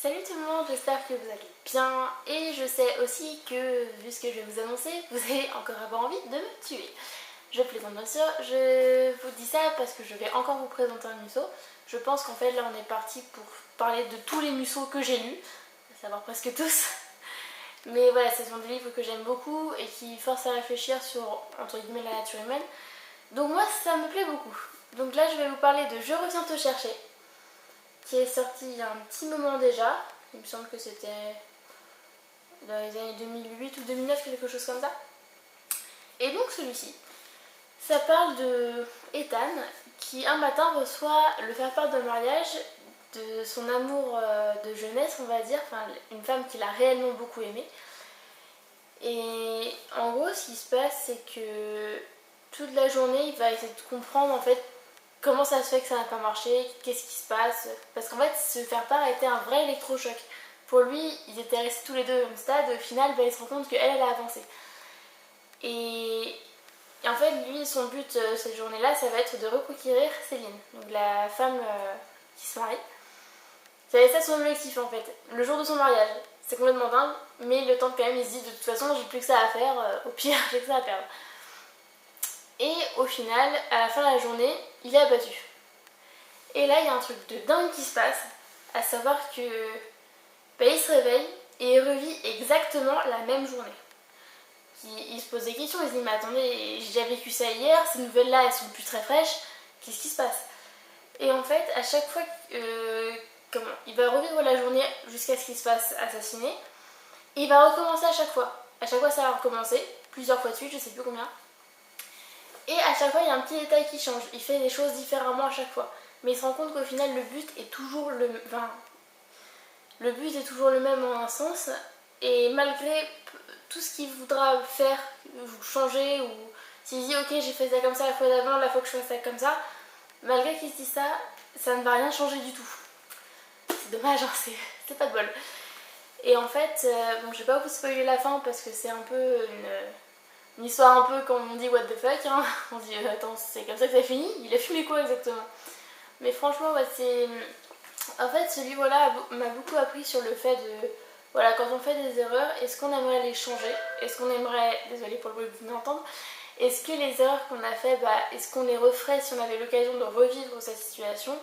Salut tout le monde, j'espère que vous allez bien et je sais aussi que, vu ce que je vais vous annoncer, vous allez encore avoir envie de me tuer. Je plaisante bien sûr, je vous dis ça parce que je vais encore vous présenter un musso. Je pense qu'en fait là on est parti pour parler de tous les mussos que j'ai lus, à savoir presque tous. Mais voilà, ce sont des livres que j'aime beaucoup et qui forcent à réfléchir sur, entre guillemets, la nature humaine. Donc moi ça me plaît beaucoup. Donc là je vais vous parler de Je reviens te chercher, qui est sorti il y a un petit moment déjà. Il me semble que c'était dans les années 2008 ou 2009, quelque chose comme ça. Et donc celui-ci, ça parle de Ethan qui un matin reçoit le faire-part de mariage de son amour de jeunesse, on va dire, enfin une femme qu'il a réellement beaucoup aimée. Et en gros, ce qui se passe, c'est que toute la journée, il va essayer de comprendre en fait comment ça se fait que ça n'a pas marché, qu'est-ce qui se passe. Parce qu'en fait, se faire part a été un vrai électrochoc. Pour lui, ils étaient restés tous les deux au même stade, au final, il se rend compte qu'elle, elle a avancé. Et en fait, lui, son but cette journée-là, ça va être de reconquérir Céline, donc la femme qui se marie. C'est ça son objectif en fait, le jour de son mariage. C'est complètement dingue, mais il le tente quand même, il se dit de toute façon, j'ai plus que ça à faire, au pire, j'ai que ça à perdre. Et au final, à la fin de la journée, il est abattu. Et là, il y a un truc de dingue qui se passe, à savoir que il se réveille et il revit exactement la même journée. Il se pose des questions, il se dit mais attendez, j'ai déjà vécu ça hier, ces nouvelles-là elles sont plus très fraîches, qu'est-ce qui se passe? Et en fait, à chaque fois, il va revivre la journée jusqu'à ce qu'il se fasse assassiner, et il va recommencer à chaque fois. À chaque fois ça va recommencer, plusieurs fois de suite, je sais plus combien. Et à chaque fois il y a un petit détail qui change, il fait des choses différemment à chaque fois. Mais il se rend compte qu'au final le but est toujours le même en un sens, et malgré tout ce qu'il voudra faire ou changer, ou s'il se dit ok j'ai fait ça comme ça la fois d'avant, là faut que je fasse ça comme ça, malgré qu'il se dise ça, ça ne va rien changer du tout. C'est dommage, hein, c'est pas de bol. Et en fait, bon je vais pas vous spoiler la fin parce que c'est un peu une histoire un peu comme on dit what the fuck, hein. On se dit attends c'est comme ça que ça finit, il a fumé quoi exactement? Mais franchement ouais, c'est... En fait ce livre-là m'a beaucoup appris sur le fait de... Voilà, quand on fait des erreurs, est-ce qu'on aimerait les changer? Est-ce qu'on aimerait... Désolée pour le bruit que vous venez d'entendre. Est-ce que les erreurs qu'on a fait, est-ce qu'on les referait si on avait l'occasion de revivre cette situation?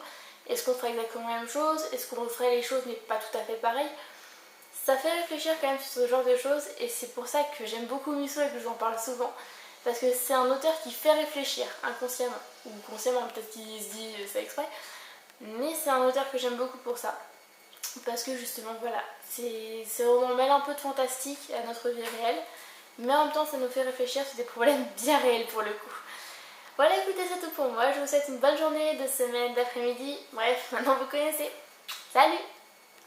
Est-ce qu'on ferait exactement la même chose? Est-ce qu'on referait les choses mais pas tout à fait pareil? Ça fait réfléchir quand même sur ce genre de choses, et c'est pour ça que j'aime beaucoup Musso et que je vous en parle souvent. Parce que c'est un auteur qui fait réfléchir inconsciemment, ou consciemment, peut-être qu'il se dit ça exprès. Mais c'est un auteur que j'aime beaucoup pour ça. Parce que justement, voilà, on mêle un peu de fantastique à notre vie réelle, mais en même temps ça nous fait réfléchir sur des problèmes bien réels pour le coup. Voilà, écoutez, c'est tout pour moi. Je vous souhaite une bonne journée, de semaine, d'après-midi. Bref, maintenant vous connaissez. Salut!